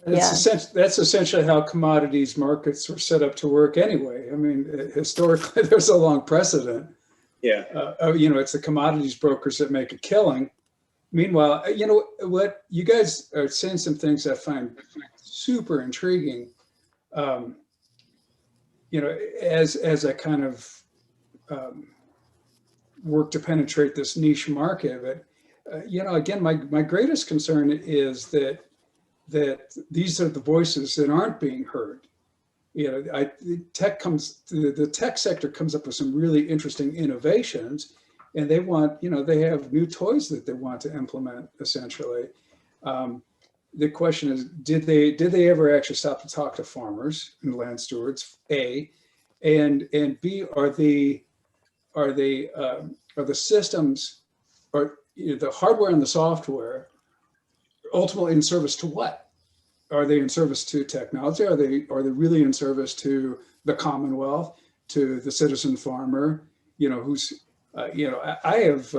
That's essentially how commodities markets were set up to work anyway. I mean, historically, there's a long precedent. Yeah. You know, it's the commodities brokers that make a killing. Meanwhile, you know what, you guys are saying some things I find super intriguing. You know, as I kind of work to penetrate this niche market, but you know, again, my greatest concern is that these are the voices that aren't being heard. You know, the tech sector comes up with some really interesting innovations, and they want, you know, they have new toys that they want to implement essentially. The question is, did they ever actually stop to talk to farmers and land stewards? A, and B, are the systems, or you know, the hardware and the software ultimately in service to what? Are they in service to technology? Are they really in service to the Commonwealth, to the citizen farmer? You know, who's you know, I have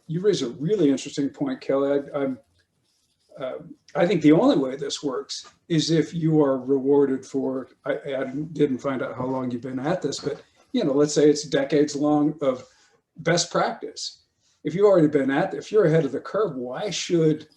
you raise a really interesting point, Kelly. I think the only way this works is if you are rewarded for. I didn't find out how long you've been at this, but you know, let's say it's decades long of best practice. If you've already been if you're ahead of the curve, why should,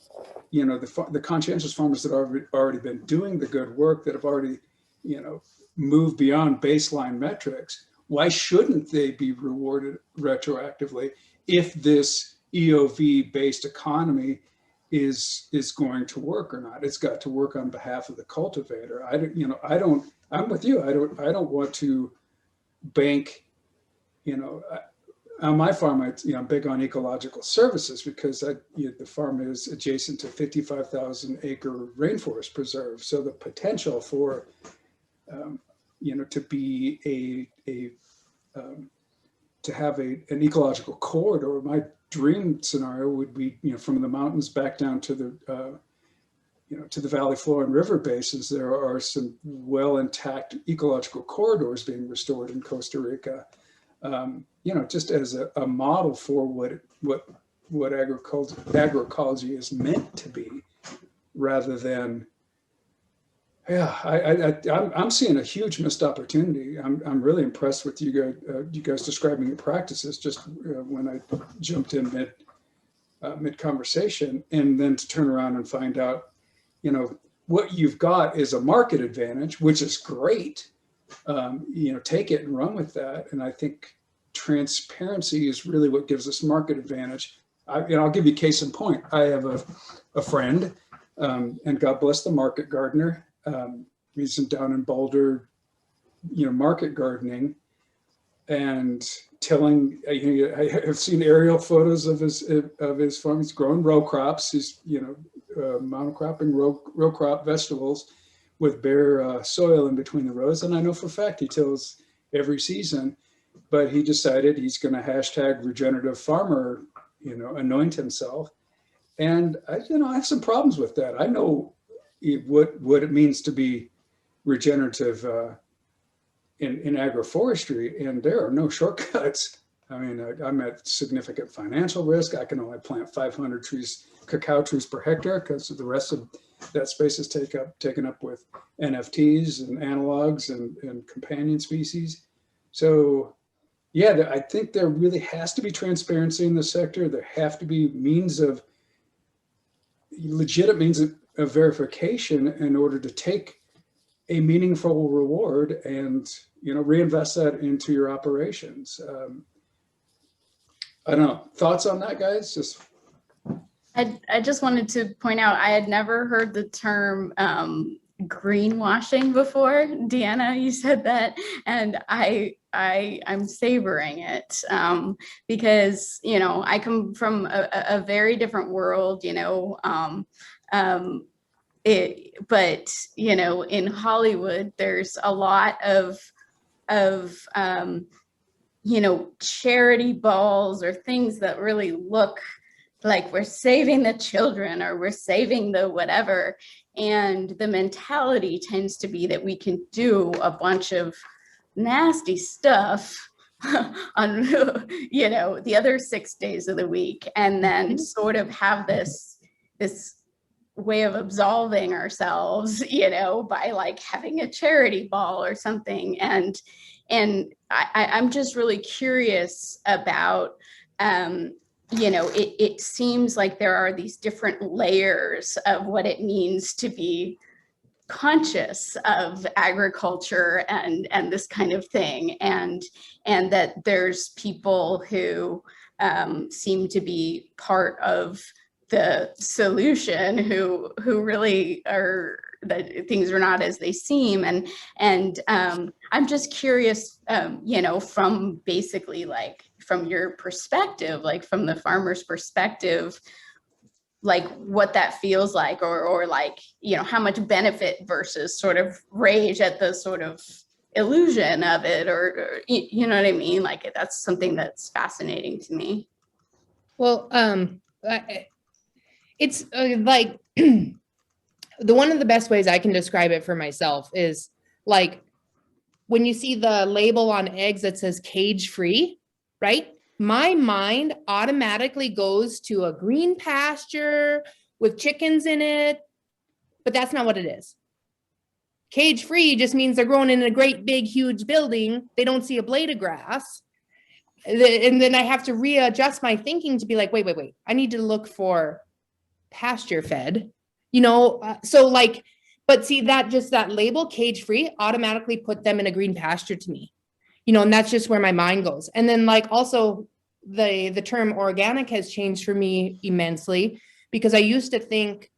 you know, the conscientious farmers that have already been doing the good work, that have already, you know, moved beyond baseline metrics, why shouldn't they be rewarded retroactively if this EOV-based economy is going to work or not? It's got to work on behalf of the cultivator. I'm with you. I don't want to bank, you know, on my farm, I'm big on ecological services because the farm is adjacent to 55,000 acre rainforest preserve. So the potential for, you know, to be to have an ecological corridor. My dream scenario would be, you know, from the mountains back down to the, you know, to the valley floor and river basins. There are some well intact ecological corridors being restored in Costa Rica. You know, just as a model for what agroecology is meant to be, rather than, yeah, I'm seeing a huge missed opportunity. I'm really impressed with you guys describing your practices. Just when I jumped in mid conversation, and then to turn around and find out, you know, what you've got is a market advantage, which is great. You know, take it and run with that. And I think transparency is really what gives us market advantage. I'll give you case in point. I have a friend, and God bless the market gardener. He's down in Boulder, you know, market gardening, and tilling. I have seen aerial photos of his farm. He's growing row crops. He's, you know, monocropping row crop vegetables with bare soil in between the rows. And I know for a fact he tills every season. But he decided he's going to hashtag regenerative farmer, you know, anoint himself. And I have some problems with that. I know what it means to be regenerative in agroforestry, and there are no shortcuts. I mean, I'm at significant financial risk. I can only plant 500 trees cacao trees per hectare, because the rest of that space is taken up with NFTs and analogs and companion species. So yeah, I think there really has to be transparency in the sector. There have to be legitimate means of verification in order to take a meaningful reward and, reinvest that into your operations. I don't know. Thoughts on that, guys? I just wanted to point out, I had never heard the term greenwashing before. Deanna, you said that, and I'm savoring it because, I come from a very different world, but, in Hollywood, there's a lot of charity balls or things that really look like we're saving the children or we're saving the whatever. And the mentality tends to be that we can do a bunch of nasty stuff on, the other 6 days of the week, and then sort of have this way of absolving ourselves, by like having a charity ball or something. And I'm just really curious about, it seems like there are these different layers of what it means to be conscious of agriculture and this kind of thing, and that there's people who seem to be part of the solution who really are, that things are not as they seem, and I'm just curious, from basically like from your perspective, like from the farmer's perspective, like what that feels like, or like, how much benefit versus sort of rage at the sort of illusion of it, or you know what I mean? Like that's something that's fascinating to me. Well, it's like the one of the best ways I can describe it for myself is like when you see the label on eggs that says cage free, right? My mind automatically goes to a green pasture with chickens in it, but that's not what it is. Cage free just means they're growing in a great big huge building. They don't see a blade of grass. And then I have to readjust my thinking to be like, wait. I need to look for pasture fed, so like, but see that label cage free automatically put them in a green pasture to me, and that's just where my mind goes. And then like also the term organic has changed for me immensely, because I used to think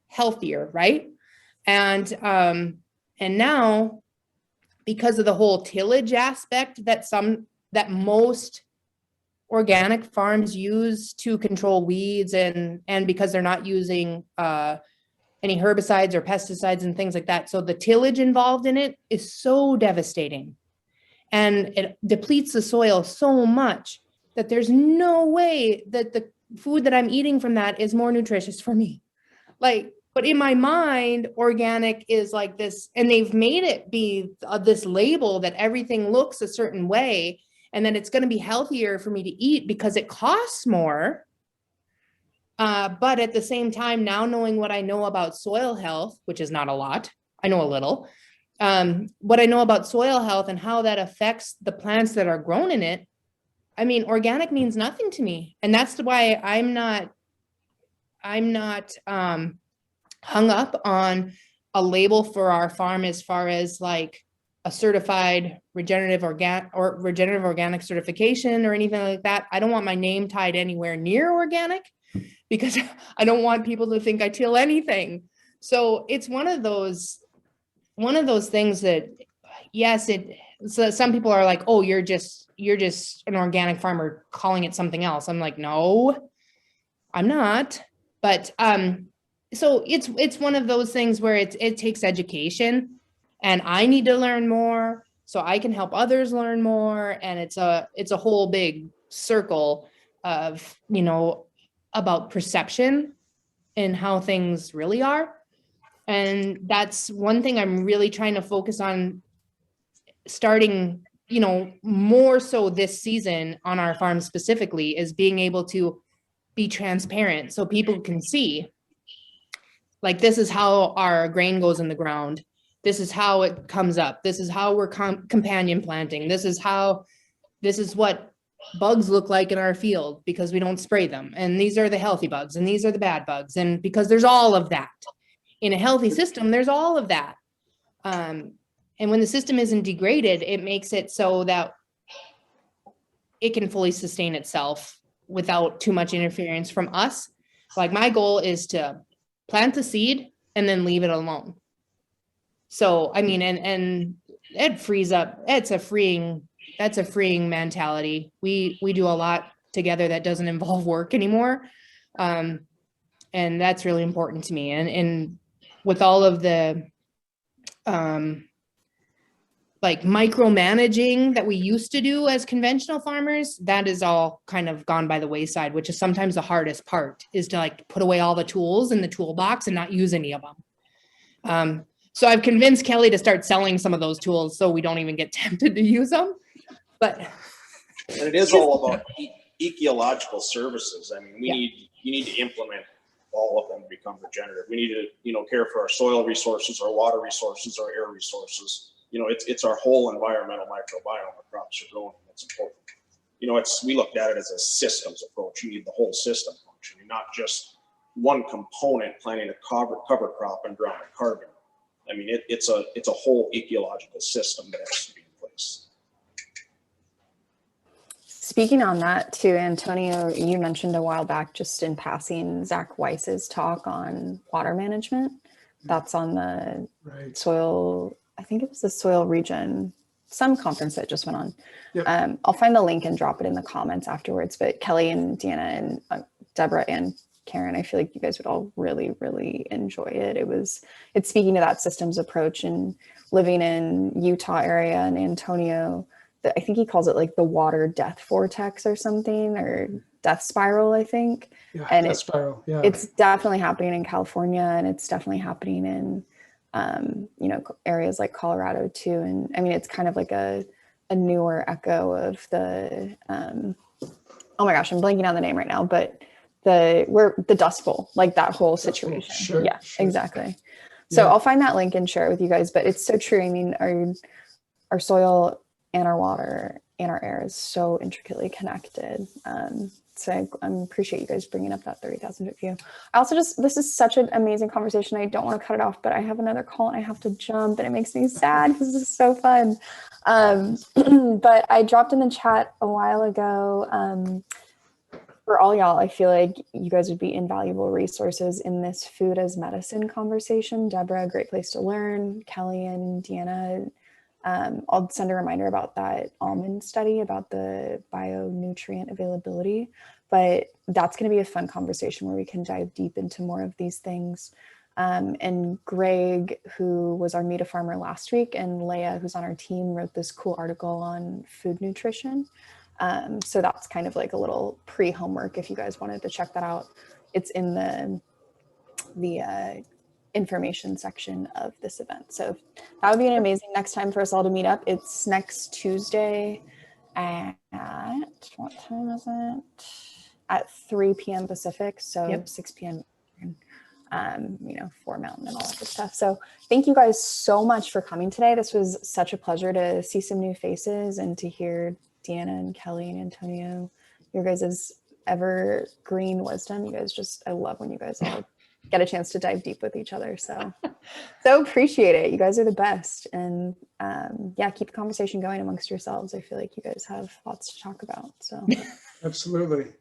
healthier, right? And now, because of the whole tillage aspect that most organic farms use to control weeds, and because they're not using any herbicides or pesticides and things like that. So the tillage involved in it is so devastating, and it depletes the soil so much that there's no way that the food that I'm eating from that is more nutritious for me. Like, but in my mind, organic is like this, and they've made it be this label that everything looks a certain way, and then it's going to be healthier for me to eat because it costs more. But at the same time, now knowing what I know about soil health, which is not a lot, I know a little, what I know about soil health and how that affects the plants that are grown in it, I mean, organic means nothing to me. And that's why I'm not hung up on a label for our farm as far as like a certified regenerative organic certification or anything like that. I don't want my name tied anywhere near organic, because I don't want people to think I till anything. So it's one of those things that, yes, so some people are like, oh, you're just an organic farmer calling it something else. I'm like, no, I'm not. But so it's one of those things where it takes education, and I need to learn more so I can help others learn more. And it's a whole big circle of, about perception and how things really are. And that's one thing I'm really trying to focus on starting, more so this season on our farm specifically, is being able to be transparent so people can see, like, this is how our grain goes in the ground. This is how it comes up. This is how we're companion planting. This is what bugs look like in our field because we don't spray them. And these are the healthy bugs and these are the bad bugs. And because there's all of that in a healthy system, there's all of that. And when the system isn't degraded, it makes it so that it can fully sustain itself without too much interference from us. Like, my goal is to plant the seed and then leave it alone. So, I mean, and it frees up, that's a freeing mentality. We do a lot together that doesn't involve work anymore. And that's really important to me. And with all of the, like, micromanaging that we used to do as conventional farmers, that is all kind of gone by the wayside, which is sometimes the hardest part, is to, like, put away all the tools in the toolbox and not use any of them. So I've convinced Kelly to start selling some of those tools so we don't even get tempted to use them. But and it is all about ecological services. I mean, you need to implement all of them to become regenerative. We need to, care for our soil resources, our water resources, our air resources. It's our whole environmental microbiome the crops are growing. That's important. We looked at it as a systems approach. You need the whole system functioning, not just one component planting a cover crop and drowning carbon. I mean, it's a whole ecological system that has to be in place. Speaking on that too, Antonio, you mentioned a while back, just in passing, Zach Weiss's talk on water management. That's on the soil, I think it was the soil region, some conference that just went on. Yep. I'll find the link and drop it in the comments afterwards, but Kelly and Deanna and Deborah and Karen, I feel like you guys would all really, really enjoy it. It's speaking to that systems approach, and living in Utah area and Antonio, I think he calls it like the water death vortex or something, or death spiral, I think. Yeah, and death spiral. Yeah. It's definitely happening in California, and it's definitely happening in, areas like Colorado too. And I mean, it's kind of like a newer echo of the, oh my gosh, I'm blanking on the name right now, but the Dust Bowl, like that whole situation. Sure, yeah, sure. Exactly. So Yeah. I'll find that link and share it with you guys, but it's so true. I mean, our soil and our water and our air is so intricately connected. So I appreciate you guys bringing up that 30,000 foot view. I also this is such an amazing conversation. I don't want to cut it off, but I have another call and I have to jump, and it makes me sad because this is so fun. But I dropped in the chat a while ago, for all y'all, I feel like you guys would be invaluable resources in this food as medicine conversation. Deborah, great place to learn. Kelly and Deanna, I'll send a reminder about that almond study about the bionutrient availability, but that's going to be a fun conversation where we can dive deep into more of these things. And Greg, who was our Meet a Farmer last week, and Leah, who's on our team, wrote this cool article on food nutrition. So that's kind of like a little pre-homework if you guys wanted to check that out. It's in the information section of this event. So that would be an amazing next time for us all to meet up. It's next Tuesday at, what time is it? At 3 p.m. Pacific, so 6 p.m. 4 Mountain and all that good stuff. So thank you guys so much for coming today. This was such a pleasure to see some new faces and to hear Deanna and Kelly and Antonio, your guys' evergreen wisdom. You guys I love when you guys all get a chance to dive deep with each other. So appreciate it. You guys are the best. And keep the conversation going amongst yourselves. I feel like you guys have lots to talk about. So Absolutely.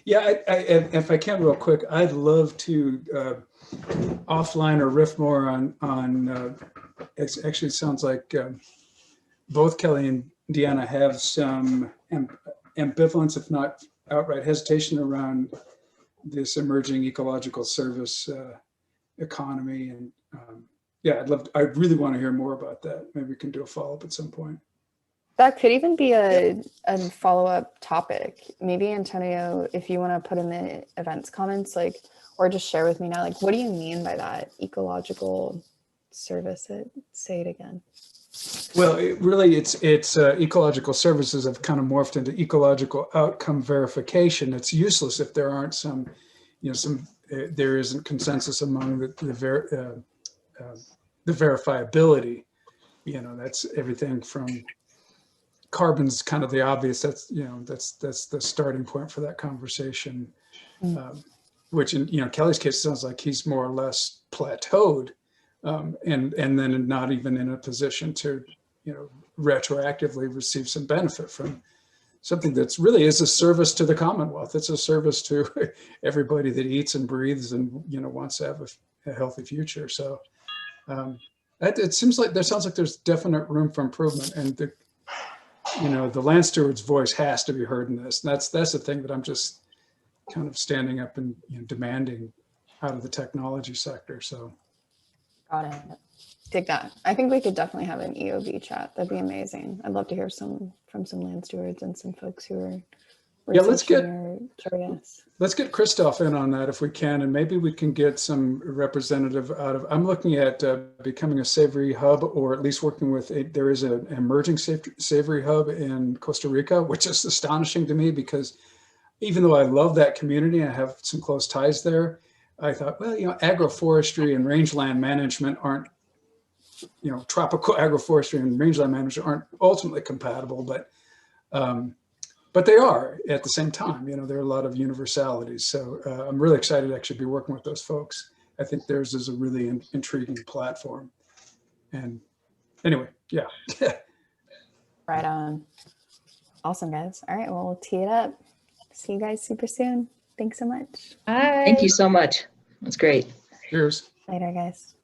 Yeah, if I can real quick, I'd love to offline or riff more on it actually sounds like both Kelly and Deanna have some ambivalence, if not outright hesitation, around this emerging ecological service economy. And I really want to hear more about that. Maybe we can do a follow-up at some point. That could even be a follow-up topic. Maybe Antonio, if you want to put in the events comments, or just share with me now, what do you mean by that ecological service? Say it again. Well, it's ecological services have kind of morphed into ecological outcome verification. It's useless if there aren't some, there isn't consensus among the verifiability. That's everything from carbon's kind of the obvious. That's the starting point for that conversation. Which in Kelly's case sounds like he's more or less plateaued, and then not even in a position to retroactively receive some benefit from something that's really is a service to the Commonwealth. It's a service to everybody that eats and breathes and wants to have a healthy future. So it sounds like there's definite room for improvement, and the land steward's voice has to be heard in this. And that's the thing that I'm just kind of standing up and demanding out of the technology sector. So Got it. Dig that. I think we could definitely have an EOB chat. That'd be amazing. I'd love to hear from some land stewards and some folks who are curious. Let's get Christoph in on that if we can, and maybe we can get some representative out of. I'm looking at becoming a savory hub, or at least working with there is an emerging savory hub in Costa Rica, which is astonishing to me because even though I love that community, I have some close ties there. I thought, well, agroforestry and rangeland management aren't, tropical agroforestry and rangeland management aren't ultimately compatible, but they are at the same time. There are a lot of universalities. So I'm really excited to actually be working with those folks. I think theirs is a really intriguing platform. And anyway, yeah. Right on. Awesome, guys. All right, well, we'll tee it up. See you guys super soon. Thanks so much. Bye. Thank you so much. That's great. Cheers. Later, guys.